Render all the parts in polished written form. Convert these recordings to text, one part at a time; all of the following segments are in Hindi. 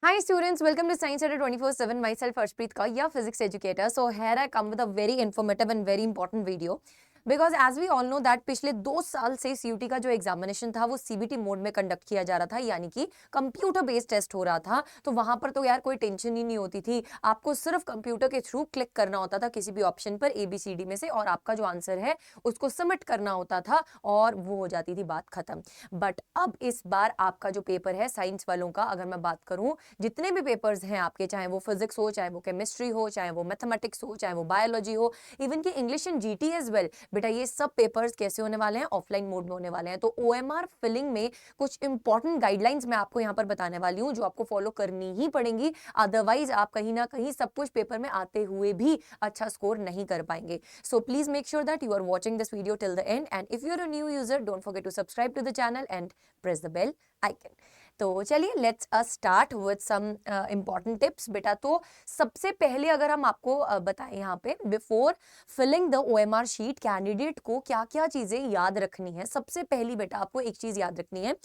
Hi students, welcome to Science Center 24/7. Myself Arshpreet Kaur, your physics educator. So here I come with a very informative and very important video. Because as we all know that पिछले 2 साल से सीयूटी का जो एग्जामिनेशन था वो सीबीटी मोड में कंडक्ट किया जा रहा था, यानी कि कंप्यूटर बेस्ड टेस्ट हो रहा था। तो वहां पर तो यार कोई टेंशन ही नहीं होती थी, आपको सिर्फ कंप्यूटर के थ्रू क्लिक करना होता था किसी भी ऑप्शन पर ABCD में से, और आपका जो आंसर है उसको सबमिट करना होता था और वो हो जाती थी बात खत्म। बट अब इस बार आपका जो पेपर है साइंस वालों का, अगर मैं बात करूं, जितने भी पेपर्स हैं आपके, चाहे वो फिजिक्स हो, चाहे वो केमिस्ट्री हो, चाहे वो मैथमेटिक्स हो, चाहे वो बायोलॉजी हो, इवन की English and GT as well, बेटा ये सब पेपर्स कैसे होने वाले हैं? ऑफलाइन मोड में होने वाले हैं। तो OMR फिलिंग में कुछ इंपॉर्टेंट गाइडलाइंस मैं आपको यहाँ पर बताने वाली हूँ जो आपको फॉलो करनी ही पड़ेंगी, अदरवाइज आप कहीं ना कहीं सब कुछ पेपर में आते हुए भी अच्छा स्कोर नहीं कर पाएंगे। So please make sure that you are watching this video till the end, and if you are a new user don't forget to subscribe to the channel and press the bell icon. तो चलिए let's start with some important tips बेटा। तो सबसे पहले अगर हम आपको बताएं यहाँ पे, before filling the OMR sheet, candidate को क्या क्या चीजें याद रखनी है। सबसे पहली बेटा आपको एक चीज याद रखनी है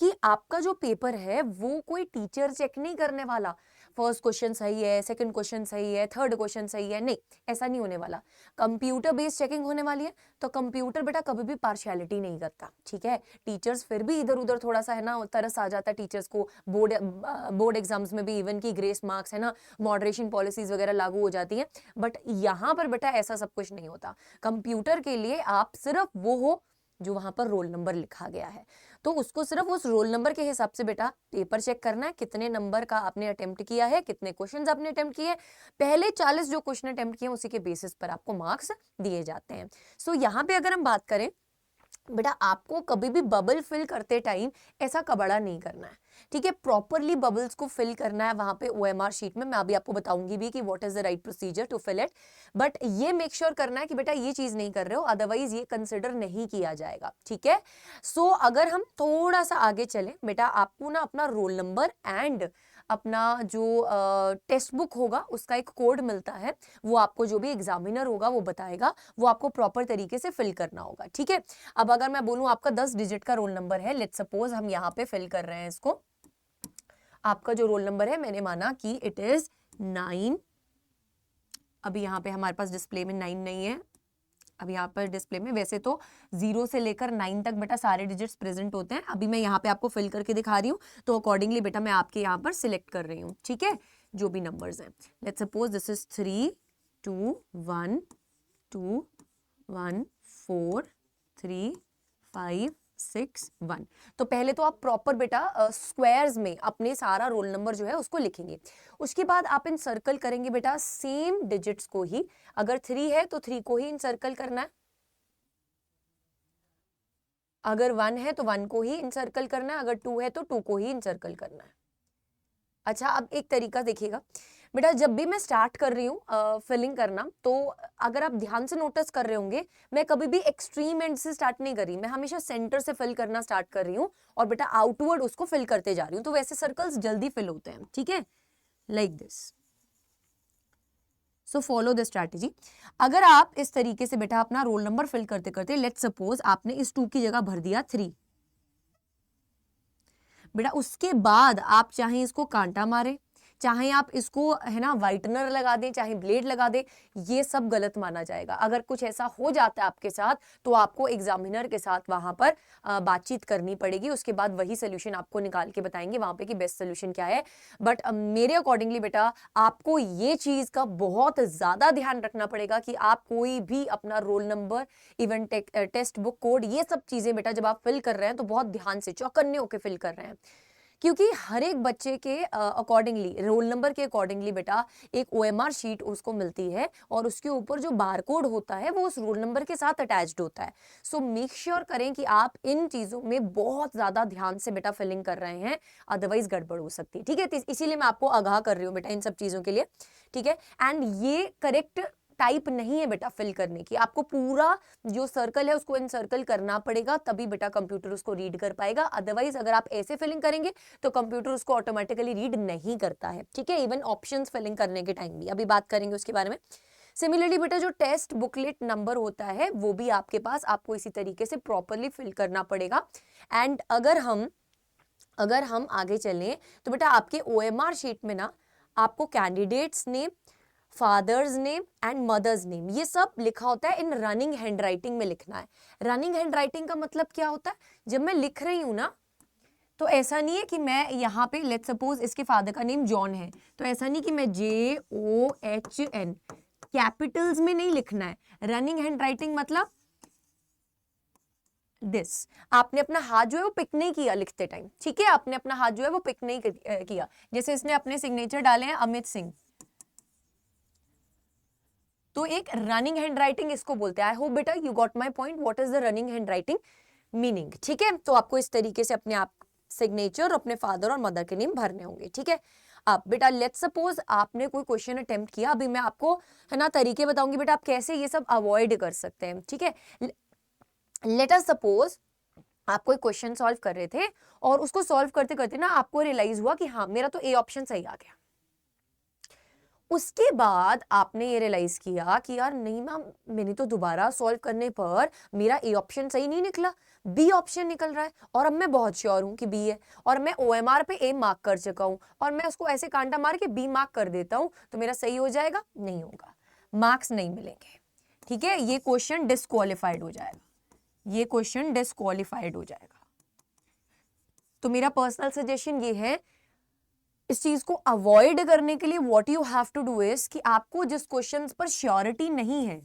कि आपका जो पेपर है वो कोई टीचर चेक नहीं करने वाला, फर्स्ट क्वेश्चन सही है, सेकंड क्वेश्चन सही है, थर्ड क्वेश्चन सही है, नहीं, ऐसा नहीं होने वाला। कंप्यूटर बेस्ड चेकिंग होने वाली है। तो कंप्यूटर बेटा कभी भी पार्शियलिटी नहीं करता, ठीक है। टीचर्स फिर भी इधर उधर थोड़ा सा है ना, तरस आ जाता है टीचर्स को, बोर्ड एग्जाम्स में भी इवन की ग्रेस मार्क्स है ना, मॉडरेशन पॉलिसीज वगैरह लागू हो जाती है। बट यहाँ पर बेटा ऐसा सब कुछ नहीं होता। कंप्यूटर के लिए आप सिर्फ वो हो जो वहां पर रोल नंबर लिखा गया है, तो उसको सिर्फ उस रोल नंबर के हिसाब से बेटा पेपर चेक करना है, कितने नंबर का आपने अटेम्प्ट किया है, कितने क्वेश्चंस आपने अटेम्प्ट किए। पहले 40 जो क्वेश्चन अटेम्प्ट किए उसी के बेसिस पर आपको मार्क्स दिए जाते हैं। सो यहाँ पे अगर हम बात करें बेटा, आपको कभी भी बबल फिल करते टाइम ऐसा कबड़ा नहीं करना है, ठीक है। प्रॉपरली बबल्स को फिल करना है वहां पे OMR शीट में। मैं अभी आपको बताऊंगी भी कि what is the right procedure to fill it, but ये मेक श्योर करना है कि बेटा ये चीज नहीं कर रहे हो, अदरवाइज ये कंसिडर नहीं किया जाएगा, ठीक है। सो अगर हम थोड़ा सा आगे चलें बेटा, आपको ना अपना रोल नंबर एंड अपना जो टेक्स्ट बुक होगा उसका एक कोड मिलता है, वो आपको जो भी एग्जामिनर होगा वो बताएगा, वो आपको प्रॉपर तरीके से फिल करना होगा, ठीक है। अब अगर मैं बोलूं आपका 10 डिजिट का रोल नंबर है, लेट्स सपोज हम यहाँ पे फिल कर रहे हैं इसको। आपका जो रोल नंबर है, मैंने माना कि इट इज 9। अभी यहाँ पे हमारे पास डिस्प्ले में 9 नहीं है, अब यहाँ पर डिस्प्ले में वैसे तो 0 से लेकर 9 तक बेटा सारे डिजिट्स प्रेजेंट होते हैं। अभी मैं यहाँ पे आपको फिल करके दिखा रही हूँ, तो अकॉर्डिंगली बेटा मैं आपके यहाँ पर सिलेक्ट कर रही हूँ, ठीक है, जो भी नंबर्स हैं। Let's suppose this is 3 2 1 2 1 4 3 5 6 1। तो पहले तो आप प्रॉपर बेटा स्क्वायर्स में अपने सारा रोल नंबर जो है उसको लिखेंगे। उसके बाद आप इन सर्कल करेंगे बेटा सेम डिजिट्स को ही। अगर 3 है तो 3 को ही इन सर्कल करना है, अगर 1 है तो 1 को ही इन सर्कल करना है, अगर 2 है तो 2 को ही इन सर्कल करना है। अच्छा, अब एक तरीका देखिएगा बेटा, जब भी मैं स्टार्ट कर रही हूँ फिलिंग करना, तो अगर आप ध्यान से नोटिस कर रहे होंगे, मैं कभी भी एक्सट्रीम एंड से स्टार्ट नहीं कर रही, मैं हमेशा सेंटर से फिल करना स्टार्ट कर रही हूँ और बेटा आउटवर्ड उसको फिल करते जा रही हूँ, तो वैसे सर्कल्स जल्दी फिल होते हैं, ठीक है, like this. So follow the strategy. अगर आप इस तरीके से बेटा अपना रोल नंबर फिल करते करते, लेट्स सपोज आपने इस 2 की जगह भर दिया 3, बेटा उसके बाद आप चाहे इसको कांटा मारे, चाहे आप इसको है ना व्हाइटनर लगा दें, चाहे ब्लेड लगा दें, ये सब गलत माना जाएगा। अगर कुछ ऐसा हो जाता है आपके साथ तो आपको एग्जामिनर के साथ वहां पर बातचीत करनी पड़ेगी, उसके बाद वही सोल्यूशन आपको निकाल के बताएंगे वहां पे कि बेस्ट सोल्यूशन क्या है। बट मेरे अकॉर्डिंगली बेटा आपको ये चीज का बहुत ज्यादा ध्यान रखना पड़ेगा कि आप कोई भी अपना roll number, even text book code, ये सब चीजें बेटा जब आप फिल कर रहे हैं तो बहुत ध्यान से चौकन्ने होकर फिल कर रहे हैं, क्योंकि हर एक बच्चे के अकॉर्डिंगली, रोल नंबर के अकॉर्डिंगली बेटा एक OMR शीट उसको मिलती है और उसके ऊपर जो बारकोड होता है वो उस रोल नंबर के साथ अटैच्ड होता है। सो मेक श्योर करें कि आप इन चीजों में बहुत ज्यादा ध्यान से बेटा फिलिंग कर रहे हैं, अदरवाइज गड़बड़ हो सकती है, ठीक है। तो इसीलिए मैं आपको आगाह कर रही हूँ बेटा इन सब चीजों के लिए, ठीक है। एंड ये करेक्ट टाइप नहीं है बेटा फिल करने की, आपको पूरा जो सर्कल है उसको इनसर्कल करना पड़ेगा, तभी बेटा कंप्यूटर उसको रीड कर पाएगा। अदरवाइज अगर आप ऐसे फिलिंग करेंगे तो कंप्यूटर उसको ऑटोमेटिकली रीड नहीं करता है, ठीक है। इवन ऑप्शंस फिलिंग करने के टाइम भी अभी बात करेंगे उसके बारे में। सिमिलरली बेटा जो टेस्ट बुकलेट नंबर होता है वो भी आपके पास, आपको इसी तरीके से प्रॉपरली फिल करना पड़ेगा। एंड अगर हम अगर हम आगे चलें तो बेटा आपके OMR शीट में ना आपको candidate's name, father's name and mother's name ये सब लिखा होता है, इन रनिंग हैंडराइटिंग में लिखना है। रनिंग हैंडराइटिंग का मतलब क्या होता है, जब मैं लिख रही हूं ना तो ऐसा नहीं है कि मैं यहाँ पे लेट्स सपोज इसके फादर का नेम जॉन है, तो ऐसा नहीं कि मैं JOHN कैपिटल्स में नहीं लिखना है। रनिंग हैंडराइटिंग मतलब दिस, आपने अपना हाथ जो है वो पिक नहीं किया लिखते टाइम, ठीक है, आपने अपना हाथ जो है वो पिक नहीं किया। जैसे इसने अपने सिग्नेचर डाले हैं अमित सिंह, तो एक रनिंग हैंडराइटिंग इसको बोलते हैं। आई होप बेटा you got my point, what is the running handwriting meaning, ठीक है। तो आपको इस तरीके से अपने आप सिग्नेचर और अपने फादर और मदर के नेम भरने होंगे, ठीक है। अब बेटा लेट्स सपोज आपने कोई क्वेश्चन अटेम्प्ट किया, अभी मैं आपको है ना तरीके बताऊंगी बेटा आप कैसे ये सब अवॉइड कर सकते हैं, ठीक है। लेट अस सपोज आप कोई क्वेश्चन सॉल्व कर रहे थे और उसको सॉल्व करते करते ना आपको रियलाइज हुआ कि हाँ मेरा तो ए ऑप्शन सही आ गया। उसके बाद आपने ये रियलाइज किया कि यार नहीं मैम, मैंने तो दोबारा सॉल्व करने पर मेरा ए ऑप्शन सही नहीं निकला, बी ऑप्शन निकल रहा है और अब मैं बहुत श्योर हूं कि बी है और मैं OMR पे ए मार्क कर चुका हूं और मैं उसको ऐसे कांटा मार के बी मार्क कर देता हूं, तो मेरा सही हो जाएगा? नहीं होगा, मार्क्स नहीं मिलेंगे, ठीक है। ये क्वेश्चन डिस्क्वालिफाइड हो जाएगा, ये क्वेश्चन डिस्क्वालिफाइड हो जाएगा। तो मेरा पर्सनल सजेशन ये है, इस चीज को अवॉइड करने के लिए what you have to do is कि आपको जिस क्वेश्चन पर श्योरिटी नहीं है,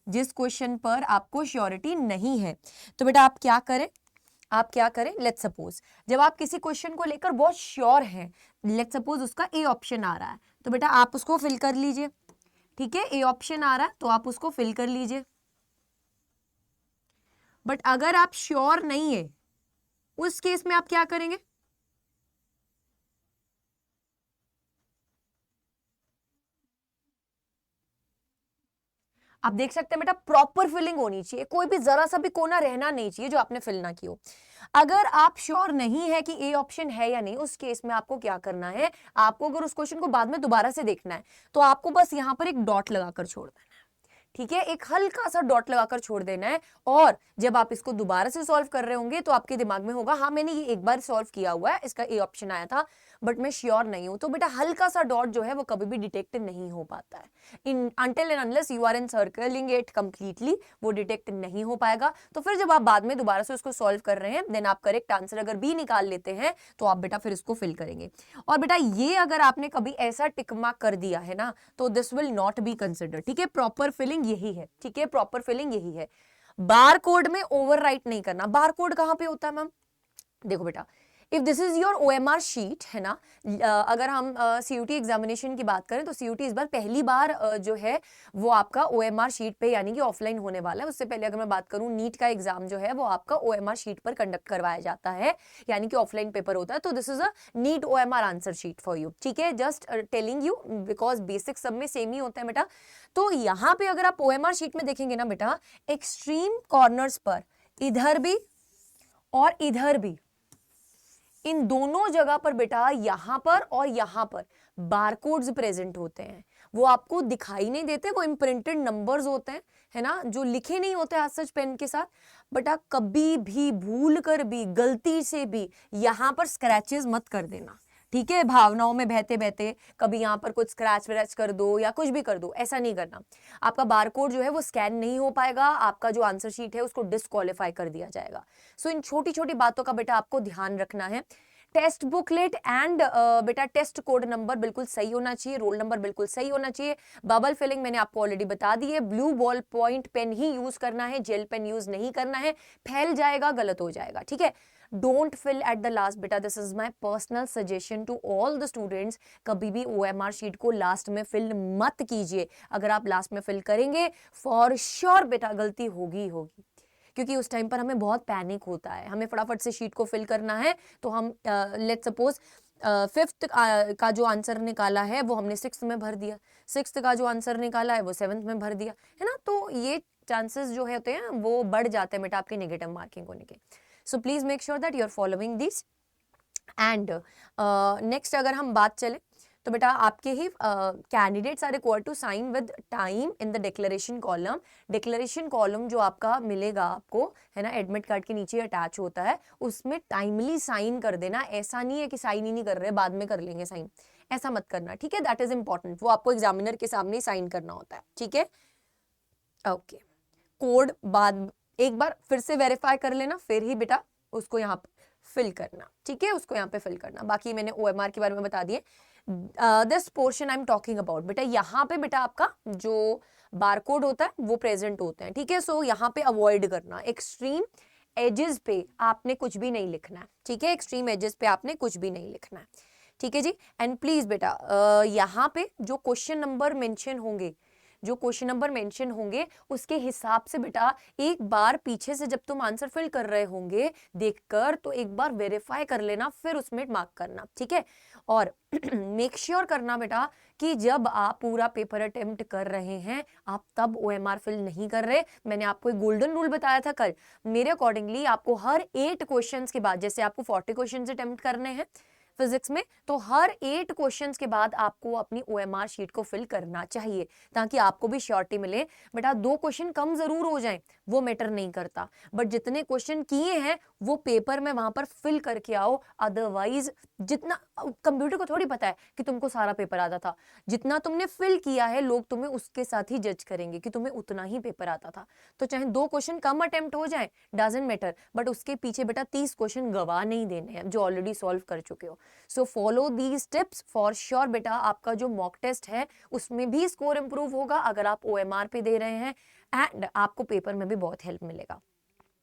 जिस क्वेश्चन पर आपको श्योरिटी नहीं है, तो बेटा आप क्या करें, आप क्या करें, लेट्स सपोज जब आप किसी क्वेश्चन को लेकर बहुत श्योर हैं, लेट्स सपोज उसका ए ऑप्शन आ रहा है, तो बेटा आप उसको फिल कर लीजिए, ठीक है। ए ऑप्शन आ रहा है तो आप उसको फिल कर लीजिए। बट अगर आप श्योर नहीं है उस केस में आप क्या करेंगे, आप देख सकते हैं बेटा प्रॉपर फिलिंग होनी चाहिए, कोई भी जरा सा भी कोना रहना नहीं चाहिए जो आपने फिल ना की हो। अगर आप श्योर नहीं है कि ए ऑप्शन है या नहीं, उस केस में आपको क्या करना है, आपको अगर उस क्वेश्चन को बाद में दोबारा से देखना है तो आपको बस यहां पर एक डॉट लगाकर छोड़ देना है, ठीक है, एक हल्का सा डॉट लगाकर छोड़ देना है। और जब आप इसको दोबारा से सॉल्व कर रहे होंगे तो आपके दिमाग में होगा हाँ मैंने ये एक बार सॉल्व किया हुआ है, इसका ए ऑप्शन आया था बट मैं श्योर नहीं हूं, तो बेटा हल्का सा डॉट जो है वो कभी भी डिटेक्ट नहीं हो पाता है, in until and unless you are encircling it completely, वो डिटेक्ट नहीं हो पाएगा। तो फिर जब आप बाद में दोबारा से उसको सॉल्व कर रहे हैं, देन आप करेक्ट आंसर अगर बी निकाल लेते हैं तो आप बेटा फिर इसको फिल करेंगे। और बेटा ये अगर आपने कभी ऐसा टिक मार्क कर दिया है ना तो this will not be consider, ठीक है। प्रॉपर फिलिंग यही है, ठीक है, प्रॉपर फिलिंग यही है। बार कोड में ओवरराइट नहीं करना। बार कोड कहां पे होता है मैम, देखो बेटा if this is your OMR sheet है ना, अगर हम CUT एग्जामिनेशन की बात करें तो CUT इस बार पहली बार जो है वो आपका OMR शीट पे यानी कि ऑफलाइन होने वाला है। उससे पहले अगर मैं बात करूं नीट का एग्जाम जो है वो आपका OMR शीट पर कंडक्ट करवाया जाता है, यानी कि ऑफलाइन पेपर होता है। तो this is a NEET OMR answer sheet for you, ठीक है, just telling you because basic सब में सेम ही होता है बेटा। तो यहाँ पे अगर आप OMR शीट में देखेंगे ना बेटा, एक्सट्रीम कॉर्नर्स पर इधर भी और इधर भी, इन दोनों जगह पर बेटा यहां पर और यहां पर बारकोड्स प्रेजेंट होते हैं। वो आपको दिखाई नहीं देते, वो इम्प्रिंटेड नंबर्स होते हैं, है ना, जो लिखे नहीं होते आज सच पेन के साथ। बेटा कभी भी भूल कर भी गलती से भी यहां पर स्क्रैचेस मत कर देना, ठीक है। भावनाओं में बहते बहते कभी यहाँ पर कुछ स्क्रैच व्रैच कर दो या कुछ भी कर दो, ऐसा नहीं करना। आपका बारकोड जो है वो स्कैन नहीं हो पाएगा, आपका जो आंसर शीट है उसको डिस्क्वालीफाई कर दिया जाएगा। सो इन छोटी छोटी बातों का बेटा आपको ध्यान रखना है। टेस्ट बुकलेट एंड बेटा टेस्ट कोड नंबर बिल्कुल सही होना चाहिए, रोल नंबर बिल्कुल सही होना चाहिए। बबल फिलिंग मैंने आपको ऑलरेडी बता दी है, ब्लू बॉल पॉइंट पेन ही यूज करना है, जेल पेन यूज नहीं करना है, फैल जाएगा, गलत हो जाएगा, ठीक है। Don't fill at the last बेटा, this is my personal suggestion to all the students, कभी भी OMR शीट को लास्ट में फिल मत कीजिए। अगर आप लास्ट में फिल करेंगे फॉर श्योर बेटा गलती होगी होगी, क्योंकि उस टाइम पर हमें बहुत पैनिक होता है, हमें फटाफट से शीट को फिल करना है। तो हम लेट्स सपोज 5th का जो आंसर निकाला है वो हमने 6th में भर दिया, 6th का जो आंसर निकाला है वो 7th में भर दिया, है ना। तो ये चांसेस जो होते हैं वो बढ़ जाते हैं बेटा आपके नेगेटिव मार्किंग होने के। So please make sure that you are following this. And next अगर हम बात चले तो बेटा आपके ही candidates are required to sign with time in the declaration column. Declaration column जो आपका मिलेगा आपको, है ना, एडमिट कार्ड के नीचे अटैच होता है, उसमें टाइमली साइन कर देना। ऐसा नहीं है कि साइन ही नहीं कर रहे, बाद में कर लेंगे साइन, ऐसा मत करना, ठीक है। दैट इज इंपॉर्टेंट, वो आपको एग्जामिनर के सामने साइन करना होता है, ठीक है। ओके, कोड बाद एक बार फिर से वेरीफाई कर लेना, फिर ही बेटा उसको यहाँ पे फिल करना, ठीक है, उसको यहाँ पे फिल करना। बाकी मैंने OMR के बारे में बता दिए। This portion I am talking about, बेटा यहाँ पे बेटा आपका जो बारकोड होता है वो प्रेजेंट होते हैं, ठीक है। सो यहाँ पे अवॉइड करना, एक्सट्रीम एजेस पे आपने कुछ भी नहीं लिखना है, ठीक है। एक्सट्रीम एजेस पे आपने कुछ भी नहीं लिखना है, ठीक है जी। एंड प्लीज बेटा यहाँ पे जो क्वेश्चन नंबर मेंशन होंगे, जो क्वेश्चन नंबर मेंशन होंगे उसके हिसाब से बेटा एक बार पीछे से जब तुम आंसर फिल कर रहे होंगे देखकर, तो एक बार वेरीफाई कर लेना, फिर उसमें मार्क करना, ठीक है। और मेक श्योर करना बेटा कि जब आप पूरा पेपर अटेम्प्ट कर रहे हैं आप तब OMR फिल नहीं कर रहे। मैंने आपको एक गोल्डन रूल बताया था कल, मेरे अकॉर्डिंगली आपको हर 8 क्वेश्चंस के बाद, जैसे आपको 40 क्वेश्चंस अटेम्प्ट करने हैं फिजिक्स में, तो हर 8 क्वेश्चंस के बाद आपको अपनी OMR शीट को फिल करना चाहिए, ताकि आपको भी श्योरिटी मिले। बेटा 2 क्वेश्चन कम जरूर हो जाएं, वो मैटर नहीं करता, बट जितने क्वेश्चन किए हैं वो पेपर में वहां पर फिल करके आओ। अदरवाइज जितना कंप्यूटर को थोड़ी पता है कि तुमको सारा पेपर आता था, जितना तुमने फिल किया है लोग तुम्हें उसके साथ ही जज करेंगे कि तुम्हें उतना ही पेपर आता था। तो चाहे 2 क्वेश्चन कम अटेम्प्ट हो जाए, डजंट मैटर, बट उसके पीछे बेटा 30 क्वेश्चन गवा नहीं देने हैं जो ऑलरेडी सॉल्व कर चुके हो। So follow these tips for sure बेटा। आपका जो मॉक टेस्ट है उसमें भी स्कोर इंप्रूव होगा अगर आप OMR पे दे रहे हैं, एंड आपको पेपर में भी बहुत हेल्प मिलेगा।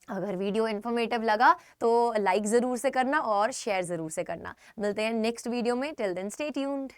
अगर वीडियो इन्फॉर्मेटिव लगा तो लाइक जरूर से करना और शेयर जरूर से करना। मिलते हैं नेक्स्ट वीडियो में, टिल देन स्टे ट्यून्ड।